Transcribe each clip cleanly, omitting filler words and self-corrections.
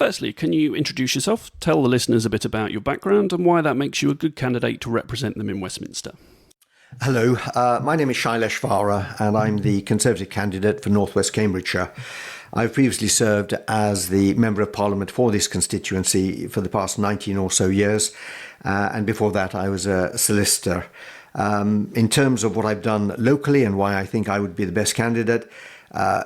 Firstly, can you introduce yourself, tell the listeners a bit about your background and why that makes you a good candidate to represent them in Westminster? Hello, my name is Shailesh Vara and I'm the Conservative candidate for North West Cambridgeshire. I've previously served as the Member of Parliament for this constituency for the past 19 or so years, and before that I was a solicitor. In terms of what I've done locally and why I think I would be the best candidate,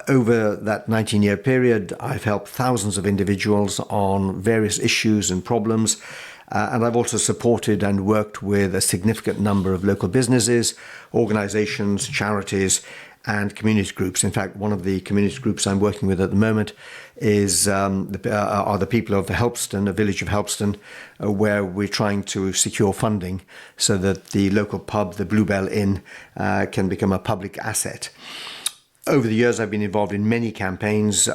over that 19-year period I've helped thousands of individuals on various issues and problems. And I've also supported and worked with a significant number of local businesses, organisations, charities and community groups. In fact, one of the community groups I'm working with at the moment is are the people of Helpston, a village of Helpston, where we're trying to secure funding so that the local pub, the Bluebell Inn, can become a public asset. Over the years, I've been involved in many campaigns.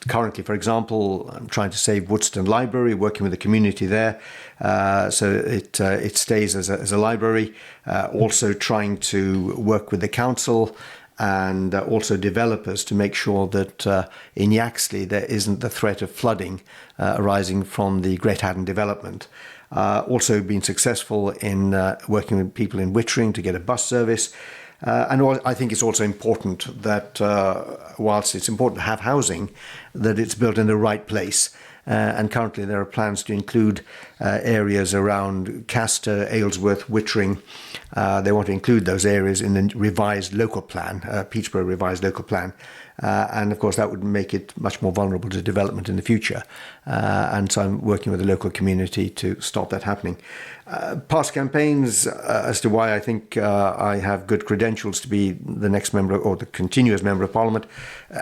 Currently, for example, I'm trying to save Woodston Library, working with the community there, so it stays as a library. Also trying to work with the council and also developers to make sure that in Yaxley there isn't the threat of flooding arising from the Great Haddon development. Also been successful in working with people in Wittering to get a bus service. And I think it's also important that whilst it's important to have housing, that it's built in the right place. And currently there are plans to include areas around Castor, Aylesworth, Wittering. They want to include those areas in the revised local plan, Peterborough revised local plan. And of course that would make it much more vulnerable to development in the future. And so I'm working with the local community to stop that happening. Past campaigns as to why I think I have good credentials to be the next member or the continuous member of Parliament.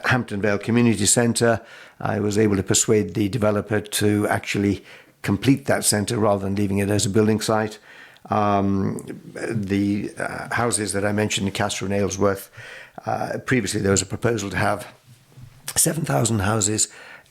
Hampton Vale Community Centre, I was able to persuade the developer to actually complete that centre rather than leaving it as a building site. The houses that I mentioned in Castor and Aylesworth, previously there was a proposal to have 7,000 houses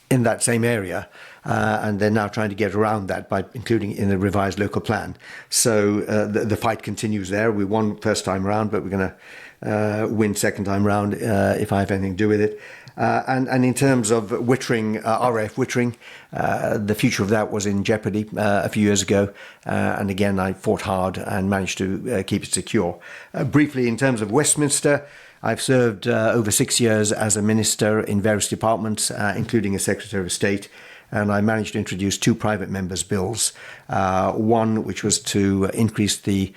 in that same area, and they're now trying to get around that by including it in the revised local plan. So the fight continues there. We won first time round, but we're going to win second time round if I have anything to do with it. And in terms of Wittering, RAF Wittering, the future of that was in jeopardy a few years ago. And again, I fought hard and managed to keep it secure. Briefly, in terms of Westminster, I've served over 6 years as a minister in various departments, including as Secretary of State. And I managed to introduce 2 private members' bills. One which was to increase the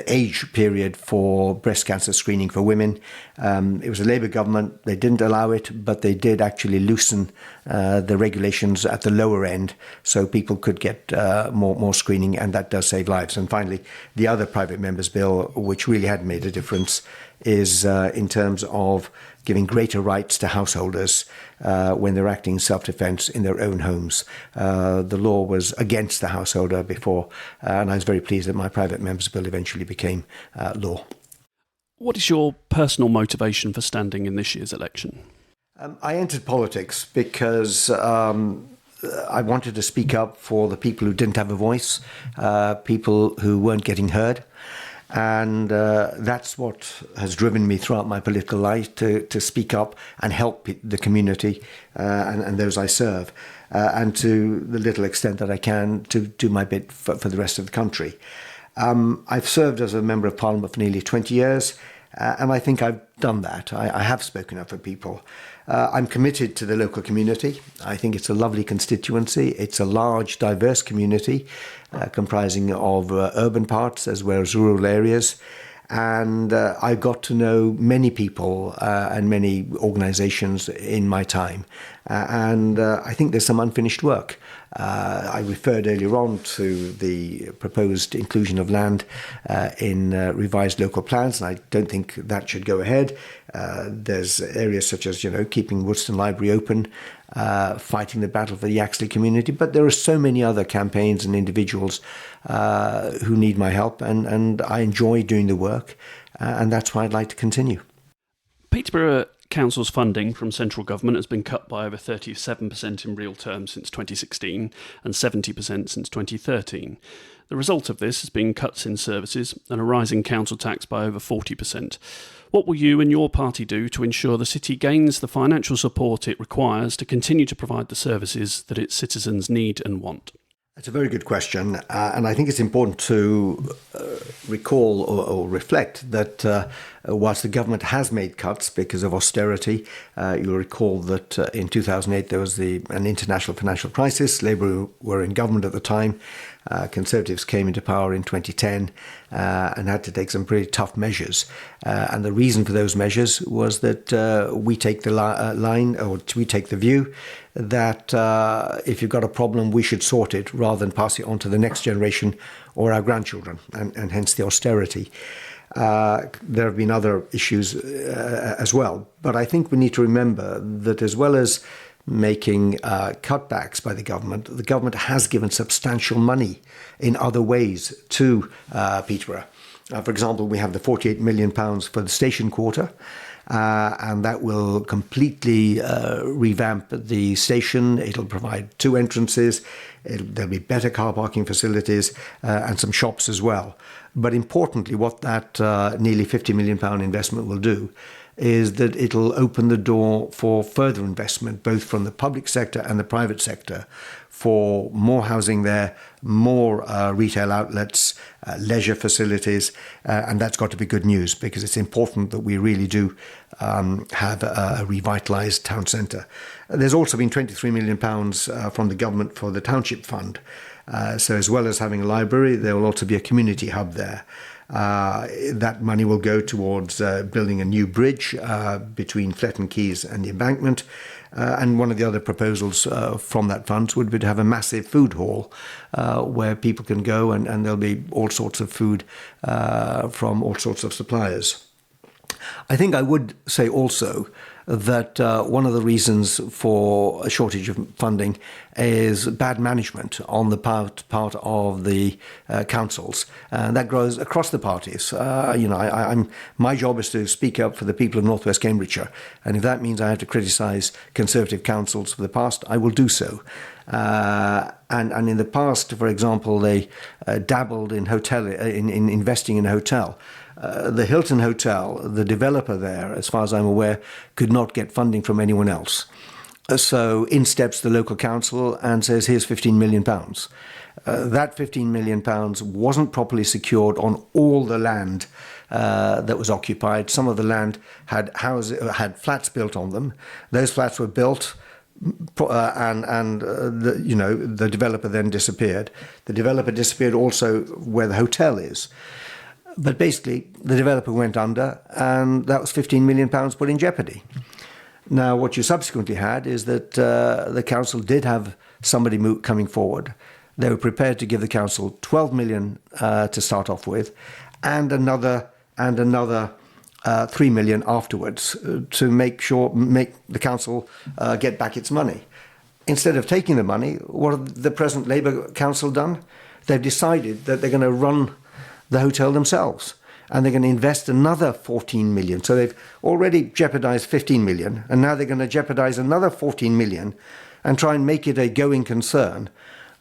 age period for breast cancer screening for women. It was a Labour government. They didn't allow it, but they did actually loosen the regulations at the lower end so people could get more screening, and that does save lives. And finally, the other private members' bill, which really had made a difference, is in terms of giving greater rights to householders when they're acting in self-defence in their own homes. The law was against the householder before, and I was very pleased that my private member's bill eventually became law. What is your personal motivation for standing in this year's election? I entered politics because I wanted to speak up for the people who didn't have a voice, people who weren't getting heard. And that's what has driven me throughout my political life, to speak up and help the community and those I serve, and to the little extent that I can to do my bit for the rest of the country. I've served as a Member of Parliament for nearly 20 years, and I think I've done that. I have spoken up for people. I'm committed to the local community. I think it's a lovely constituency. It's a large, diverse community comprising of urban parts as well as rural areas. And I got to know many people and many organisations in my time. And I think there's some unfinished work. I referred earlier on to the proposed inclusion of land in revised local plans, and I don't think that should go ahead. There's areas such as, keeping Woodston Library open, fighting the battle for the Yaxley community, but there are so many other campaigns and individuals who need my help, and I enjoy doing the work, and that's why I'd like to continue. Peterborough Council's funding from central government has been cut by over 37% in real terms since 2016 and 70% since 2013. The result of this has been cuts in services and a rise in council tax by over 40%. What will you and your party do to ensure the city gains the financial support it requires to continue to provide the services that its citizens need and want? It's a very good question, and I think it's important to recall or reflect that whilst the government has made cuts because of austerity, you'll recall that in 2008 there was an international financial crisis. Labour were in government at the time. Conservatives came into power in 2010 and had to take some pretty tough measures. And the reason for those measures was that we take we take the view that if you've got a problem, we should sort it rather than pass it on to the next generation or our grandchildren, and hence the austerity. There have been other issues as well. But I think we need to remember that as well as making cutbacks by the government has given substantial money in other ways to Peterborough. For example, we have the £48 million for the station quarter, and that will completely revamp the station. It'll provide 2 entrances. There'll be better car parking facilities and some shops as well. But importantly, what that nearly £50 million investment will do is that it'll open the door for further investment, both from the public sector and the private sector, for more housing there, more retail outlets, leisure facilities, and that's got to be good news because it's important that we really do have a revitalised town centre. There's also been £23 million from the government for the township fund. So as well as having a library, there will also be a community hub there. That money will go towards building a new bridge between Fletton Quays and the embankment. And one of the other proposals from that fund would be to have a massive food hall where people can go and there'll be all sorts of food from all sorts of suppliers. I think I would say also that one of the reasons for a shortage of funding is bad management on the part of the councils, and that grows across the parties. My job is to speak up for the people of North West Cambridgeshire, and if that means I have to criticise Conservative councils for the past, I will do so. And in the past, for example, they dabbled in investing in a hotel. The Hilton Hotel, the developer there, as far as I'm aware, could not get funding from anyone else. So in steps the local council and says, here's £15 million. That £15 million wasn't properly secured on all the land that was occupied. Some of the land had flats built on them. Those flats were built, and the developer then disappeared. The developer disappeared also where the hotel is. But basically, the developer went under, and that was £15 million put in jeopardy. Now, what you subsequently had is that the council did have somebody coming forward. They were prepared to give the council £12 million to start off with, and another £3 million afterwards to make the council get back its money. Instead of taking the money, what have the present Labour council done? They've decided that they're going to run the hotel themselves, and they're going to invest another 14 million. So they've already jeopardised 15 million, and now they're going to jeopardise another 14 million and try and make it a going concern.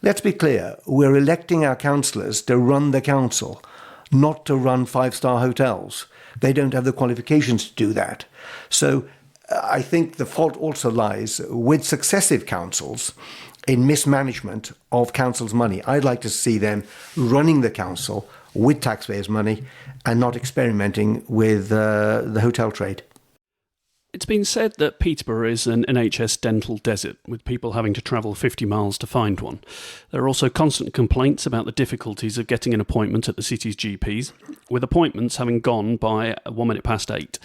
Let's be clear, we're electing our councillors to run the council, not to run five-star hotels. They don't have the qualifications to do that. So I think the fault also lies with successive councils in mismanagement of council's money. I'd like to see them running the council with taxpayers' money and not experimenting with the hotel trade. It's been said that Peterborough is an NHS dental desert, with people having to travel 50 miles to find one. There are also constant complaints about the difficulties of getting an appointment at the city's GPs, with appointments having gone by 8:01.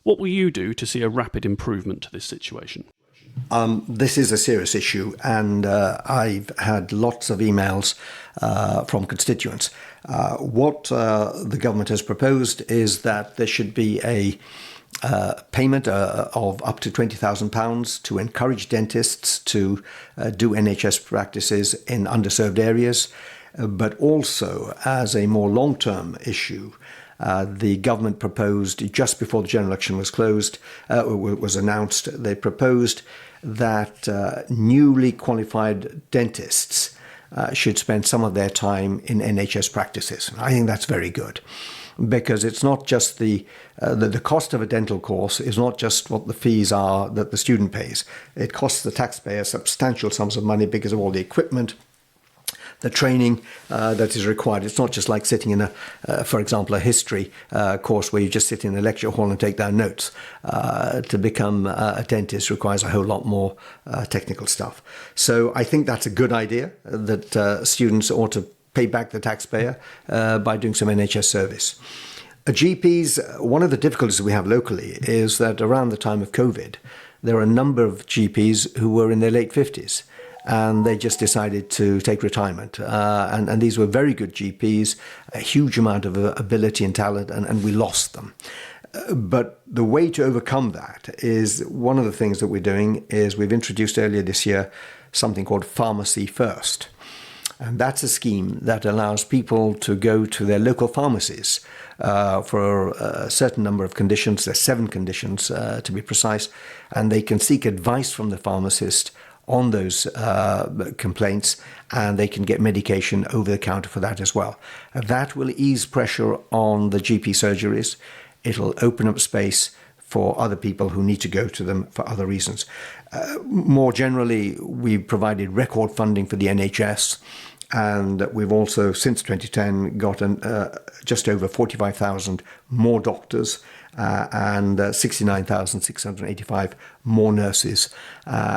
What will you do to see a rapid improvement to this situation? This is a serious issue, and I've had lots of emails from constituents. What the government has proposed is that there should be a payment of up to £20,000 to encourage dentists to do NHS practices in underserved areas, but also as a more long-term issue, The government proposed, just before the general election was announced, they proposed that newly qualified dentists should spend some of their time in NHS practices. I think that's very good, because it's not just the cost of a dental course is not just what the fees are that the student pays. It costs the taxpayer substantial sums of money because of all the equipment, the training that is required. It's not just like sitting in for example, a history course where you just sit in a lecture hall and take down notes. To become a dentist requires a whole lot more technical stuff. So I think that's a good idea, that students ought to pay back the taxpayer by doing some NHS service. GPs, one of the difficulties we have locally is that around the time of COVID, there are a number of GPs who were in their late 50s. And they just decided to take retirement. And these were very good GPs, a huge amount of ability and talent, and we lost them. But the way to overcome that is, one of the things that we're doing is we've introduced earlier this year something called Pharmacy First. And that's a scheme that allows people to go to their local pharmacies for a certain number of conditions. There's 7 conditions to be precise. And they can seek advice from the pharmacist on those complaints, and they can get medication over the counter for that as well. That will ease pressure on the GP surgeries. It'll open up space for other people who need to go to them for other reasons. More generally, we've provided record funding for the NHS, and we've also, since 2010, gotten just over 45,000 more doctors and 69,685 more nurses.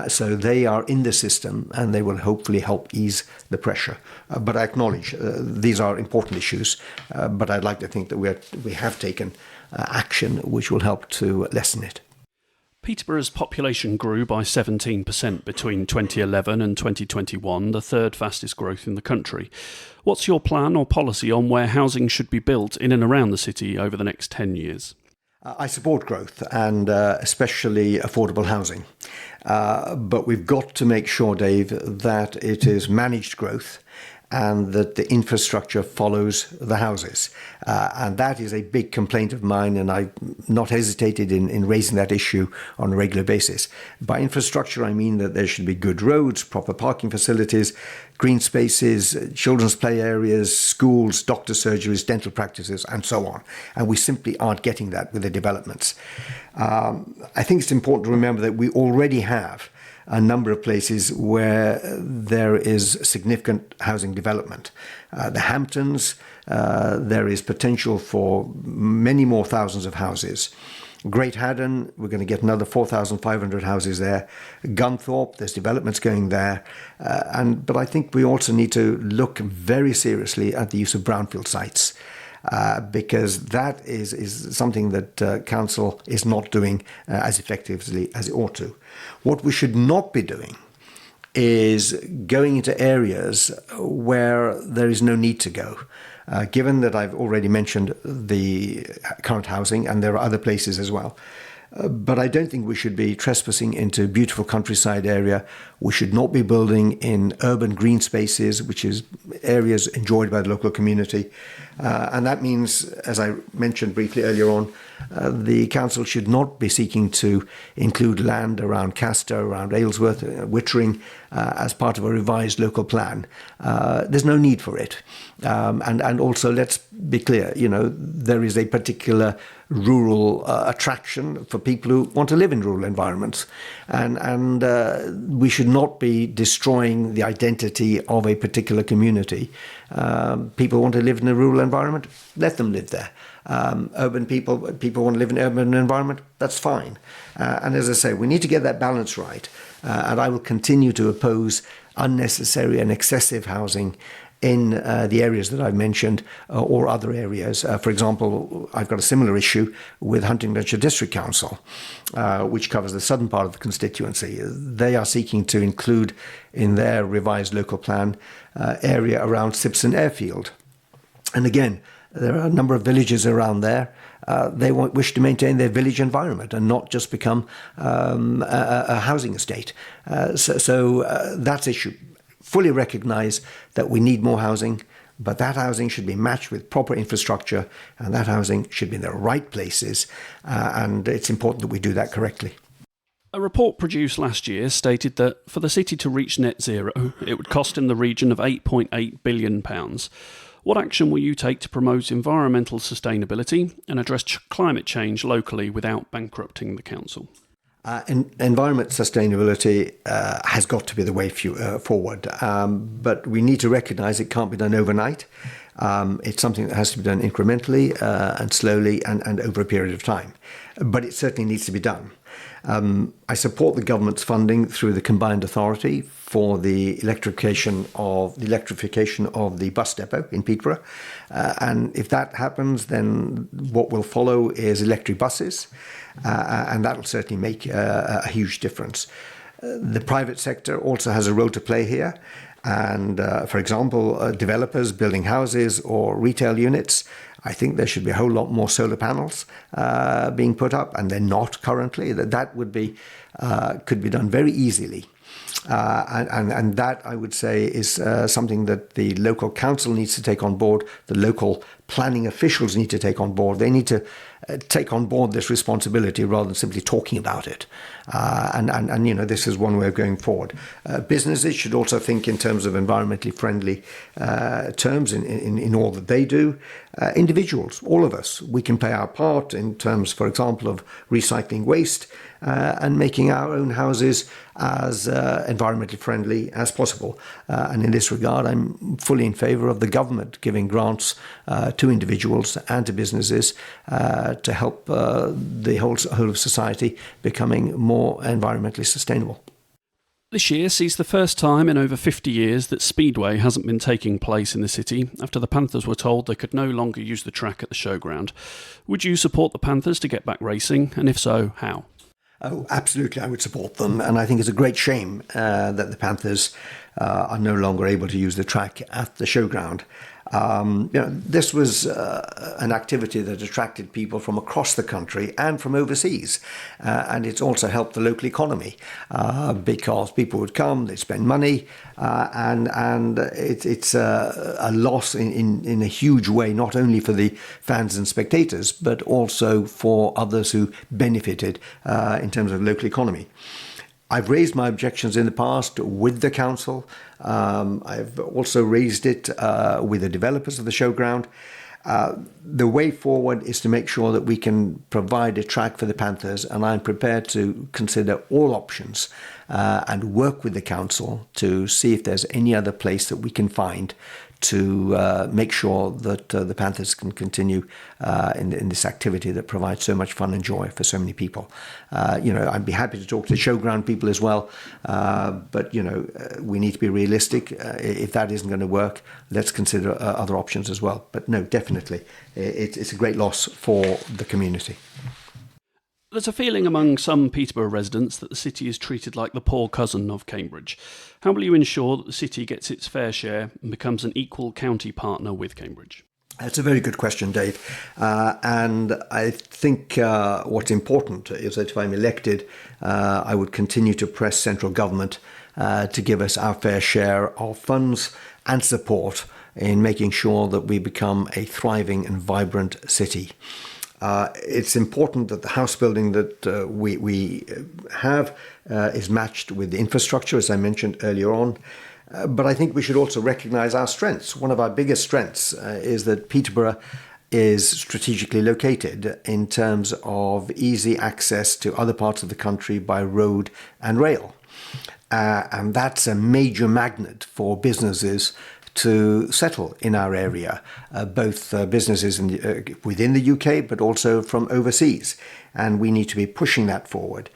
So they are in the system, and they will hopefully help ease the pressure. But I acknowledge these are important issues, but I'd like to think that we have taken action which will help to lessen it. Peterborough's population grew by 17% between 2011 and 2021, the third fastest growth in the country. What's your plan or policy on where housing should be built in and around the city over the next 10 years? I support growth, and especially affordable housing. But we've got to make sure, Dave, that it is managed growth and that the infrastructure follows the houses. And that is a big complaint of mine, and I've not hesitated in raising that issue on a regular basis. By infrastructure, I mean that there should be good roads, proper parking facilities, green spaces, children's play areas, schools, doctor surgeries, dental practices, and so on. And we simply aren't getting that with the developments. I think it's important to remember that we already have a number of places where there is significant housing development. The Hamptons, there is potential for many more thousands of houses. Great Haddon, we're going to get another 4,500 houses there. Gunthorpe, there's developments going there. But I think we also need to look very seriously at the use of brownfield sites. Because that is something that council is not doing as effectively as it ought to. What we should not be doing is going into areas where there is no need to go. Given that I've already mentioned the current housing, and there are other places as well. But I don't think we should be trespassing into beautiful countryside area. We should not be building in urban green spaces, which is areas enjoyed by the local community. And that means, as I mentioned briefly earlier on, the council should not be seeking to include land around Castor, around Aylesworth, Wittering, as part of a revised local plan. There's no need for it. And also, let's be clear, there is a particular rural attraction for people who want to live in rural environments. And we should not be destroying the identity of a particular community. People want to live in a rural environment, let them live there. Urban people want to live in an urban environment, that's fine. And as I say, we need to get that balance right. And I will continue to oppose unnecessary and excessive housing in the areas that I've mentioned, or other areas. For example, I've got a similar issue with Huntingdonshire District Council, which covers the southern part of the constituency. They are seeking to include in their revised local plan area around Sipson Airfield. And again, there are a number of villages around there. They wish to maintain their village environment and not just become a housing estate. So that's issue. Fully recognise that we need more housing. but that housing should be matched with proper infrastructure, and that housing should be in the right places, and it's important that we do that correctly. A report produced last year stated that for the city to reach net zero, it would cost in the region of £8.8 billion. What action will you take to promote environmental sustainability and address climate change locally without bankrupting the council? Environment sustainability has got to be the way forward, but we need to recognise it can't be done overnight. It's something that has to be done incrementally and slowly and over a period of time. But it certainly needs to be done. I support the government's funding through the combined authority for the electrification of the bus depot in Peterborough. And if that happens, then what will follow is electric buses, and that will certainly make a huge difference. The private sector also has a role to play here. And for example, developers building houses or retail units, I think there should be a whole lot more solar panels being put up, and they're not currently. That would be could be done very easily. And that, I would say, is something that the local council needs to take on board. The local planning officials need to take on board. They need to take on board this responsibility rather than simply talking about it. And this is one way of going forward. Businesses should also think in terms of environmentally friendly terms in all that they do. Individuals, all of us, we can play our part in terms, for example, of recycling waste and making our own houses as environmentally friendly as possible. And in this regard, I'm fully in favour of the government giving grants to individuals and to businesses to help the whole of society becoming more environmentally sustainable. This year sees the first time in over 50 years that Speedway hasn't been taking place in the city after the Panthers were told they could no longer use the track at the showground. Would you support the Panthers to get back racing, and if so, how? Oh, absolutely, I would support them. And I think it's a great shame that the Panthers are no longer able to use the track at the showground. This was an activity that attracted people from across the country and from overseas. And it's also helped the local economy because people would come, they'd spend money, and it's a loss in a huge way, not only for the fans and spectators, but also for others who benefited in terms of local economy. I've raised my objections in the past with the council. I've also raised it with the developers of the showground. The way forward is to make sure that we can provide a track for the Panthers, and I'm prepared to consider all options and work with the council to see if there's any other place that we can find to make sure that the Panthers can continue in this activity that provides so much fun and joy for so many people. I'd be happy to talk to the showground people as well, but we need to be realistic. If that isn't going to work, let's consider other options as well. But no, definitely, it's a great loss for the community. There's a feeling among some Peterborough residents that the city is treated like the poor cousin of Cambridge. How will you ensure that the city gets its fair share and becomes an equal county partner with Cambridge? That's a very good question, Dave. And I think what's important is that if I'm elected, I would continue to press central government to give us our fair share of funds and support in making sure that we become a thriving and vibrant city. It's important that the house building that we have is matched with the infrastructure, as I mentioned earlier on. But I think we should also recognise our strengths. One of our biggest strengths is that Peterborough is strategically located in terms of easy access to other parts of the country by road and rail. And that's a major magnet for businesses to settle in our area, both businesses within the UK, but also from overseas. And we need to be pushing that forward.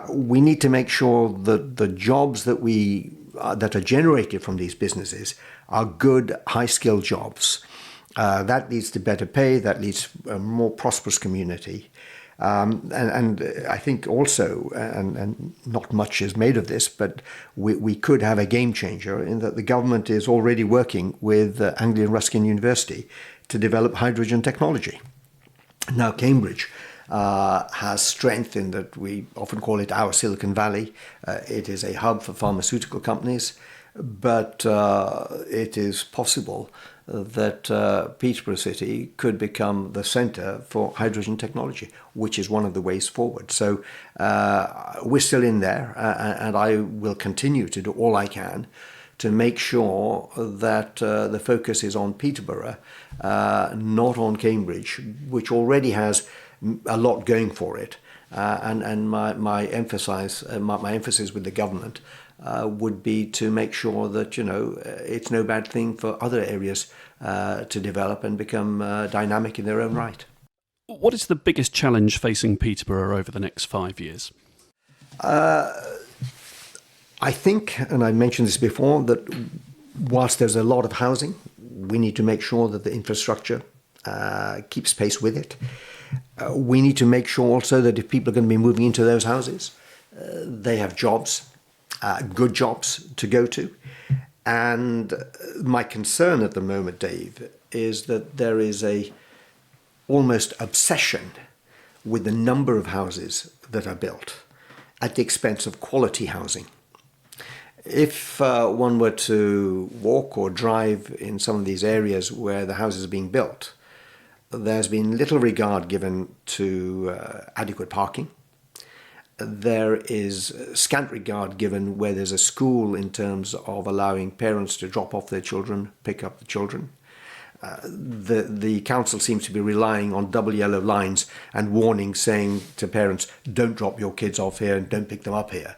We need to make sure that the jobs that are generated from these businesses are good, high-skilled jobs. That leads to better pay, that leads to a more prosperous community. And I think also, and not much is made of this, but we could have a game changer in that the government is already working with Anglian Ruskin University to develop hydrogen technology. Now, Cambridge has strength in that we often call it our Silicon Valley. It is a hub for pharmaceutical companies. but it is possible that Peterborough City could become the centre for hydrogen technology, which is one of the ways forward. So we're still in there, and I will continue to do all I can to make sure that the focus is on Peterborough, not on Cambridge, which already has a lot going for it. And my emphasis with the government would be to make sure that, it's no bad thing for other areas to develop and become dynamic in their own right. What is the biggest challenge facing Peterborough over the next 5 years? I think, and I mentioned this before, that whilst there's a lot of housing, we need to make sure that the infrastructure keeps pace with it. We need to make sure also that if people are going to be moving into those houses, they have jobs, good jobs to go to. And my concern at the moment, Dave, is that there is a almost obsession with the number of houses that are built at the expense of quality housing. If one were to walk or drive in some of these areas where the houses are being built, there's been little regard given to adequate parking. There is scant regard given where there's a school in terms of allowing parents to drop off their children, pick up the children. The council seems to be relying on double yellow lines and warnings saying to parents, don't drop your kids off here and don't pick them up here.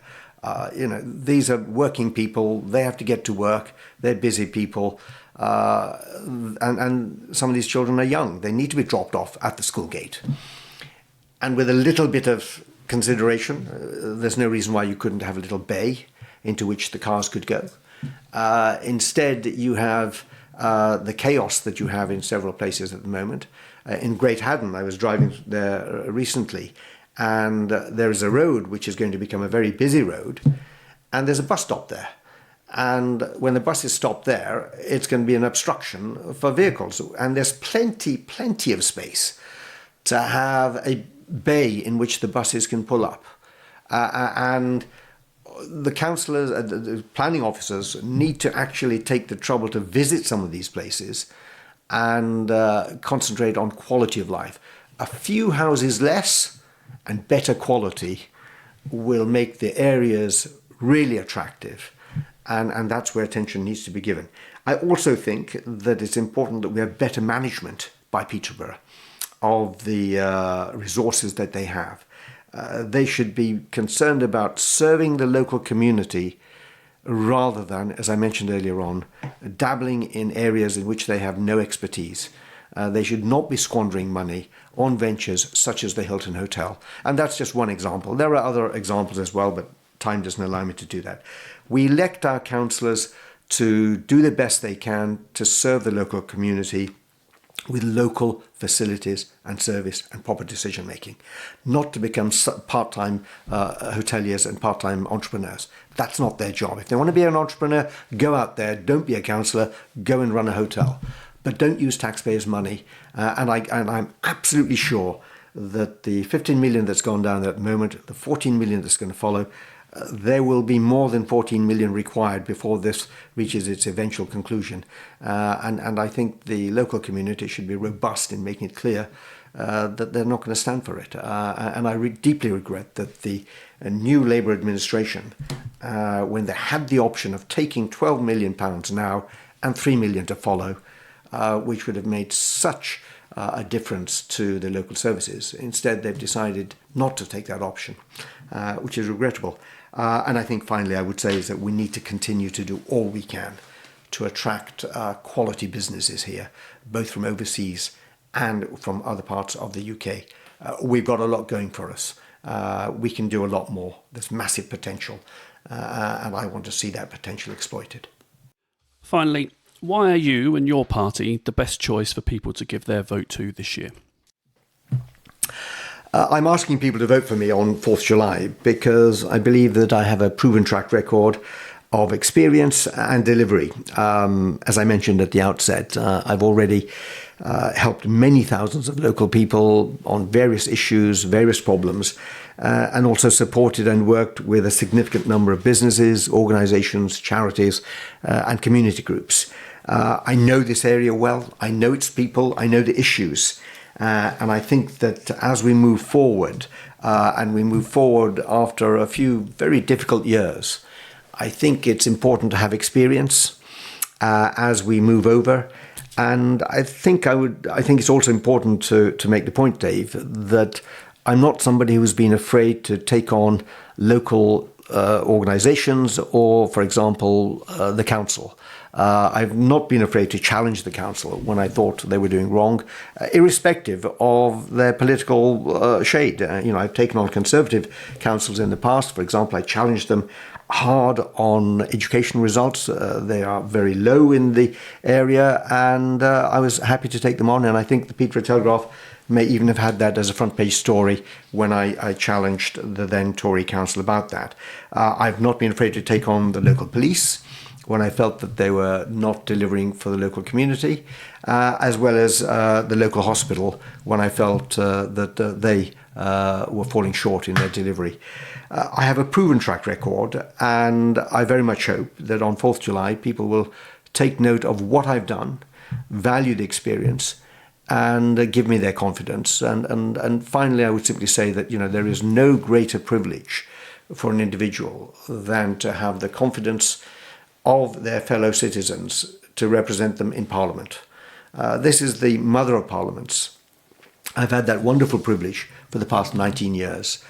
These are working people. They have to get to work. They're busy people. And some of these children are young. They need to be dropped off at the school gate. And with a little bit of consideration, there's no reason why you couldn't have a little bay into which the cars could go. Instead, you have the chaos that you have in several places at the moment. In Great Haddon, I was driving there recently, and there is a road which is going to become a very busy road, and there's a bus stop there. And when the bus is stopped there, it's going to be an obstruction for vehicles. And there's plenty of space to have a bay in which the buses can pull up. And the councillors, the planning officers need to actually take the trouble to visit some of these places and concentrate on quality of life. A few houses less and better quality will make the areas really attractive. And that's where attention needs to be given. I also think that it's important that we have better management by Peterborough of the resources that they have. They should be concerned about serving the local community rather than, as I mentioned earlier on, dabbling in areas in which they have no expertise. They should not be squandering money on ventures such as the Hilton Hotel. And that's just one example. There are other examples as well, but time doesn't allow me to do that. We elect our councillors to do the best they can to serve the local community with local facilities and service and proper decision making, not to become part-time hoteliers and part-time entrepreneurs. That's not their job. If they want to be an entrepreneur, go out there, don't be a councillor, go and run a hotel. But don't use taxpayers' money. And I'm absolutely sure that the 15 million that's gone down at the moment, the 14 million that's going to follow, there will be more than 14 million required before this reaches its eventual conclusion. And I think the local community should be robust in making it clear that they're not going to stand for it. And I deeply regret that the new Labour administration, when they had the option of taking £12 million now and 3 million to follow, which would have made such a difference to the local services. Instead, they've decided not to take that option, which is regrettable. And I think finally I would say is that we need to continue to do all we can to attract quality businesses here, both from overseas and from other parts of the UK. We've got a lot going for us. We can do a lot more. There's massive potential, and I want to see that potential exploited. Finally, why are you and your party the best choice for people to give their vote to this year? I'm asking people to vote for me on 4th July because I believe that I have a proven track record of experience and delivery. As I mentioned at the outset, I've already helped many thousands of local people on various issues, various problems, and also supported and worked with a significant number of businesses, organisations, charities, and community groups. I know this area well. I know its people. I know the issues. And I think that as we move forward, and we move forward after a few very difficult years, I think it's important to have experience as we move over. And I think it's also important to make the point, Dave, that I'm not somebody who's been afraid to take on local organisations or, for example, the council. I've not been afraid to challenge the council when I thought they were doing wrong, irrespective of their political shade. I've taken on Conservative councils in the past. For example, I challenged them hard on education results. They are very low in the area, and I was happy to take them on. And I think the Peterborough Telegraph may even have had that as a front page story when I challenged the then Tory council about that. I've not been afraid to take on the local police when I felt that they were not delivering for the local community, as well as the local hospital when I felt that they were falling short in their delivery. I have a proven track record, and I very much hope that on 4th July people will take note of what I've done, value the experience, and give me their confidence. And finally, I would simply say that there is no greater privilege for an individual than to have the confidence of their fellow citizens to represent them in Parliament. This is the mother of parliaments. I've had that wonderful privilege for the past 19 years,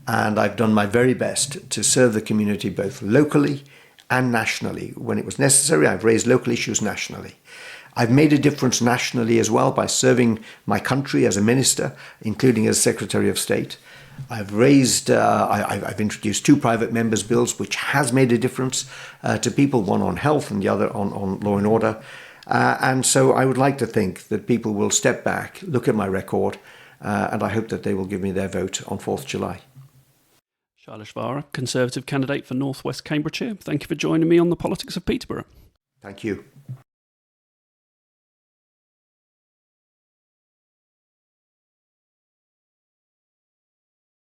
and I've done my very best to serve the community both locally and nationally. When it was necessary, I've raised local issues nationally. I've made a difference nationally as well by serving my country as a minister, including as Secretary of State. I've introduced 2 private members' bills, which has made a difference to people, one on health and the other on law and order. And so I would like to think that people will step back, look at my record, and I hope that they will give me their vote on 4th July. Shailesh Vara, Conservative candidate for North West Cambridgeshire. Thank you for joining me on the Politics of Peterborough. Thank you.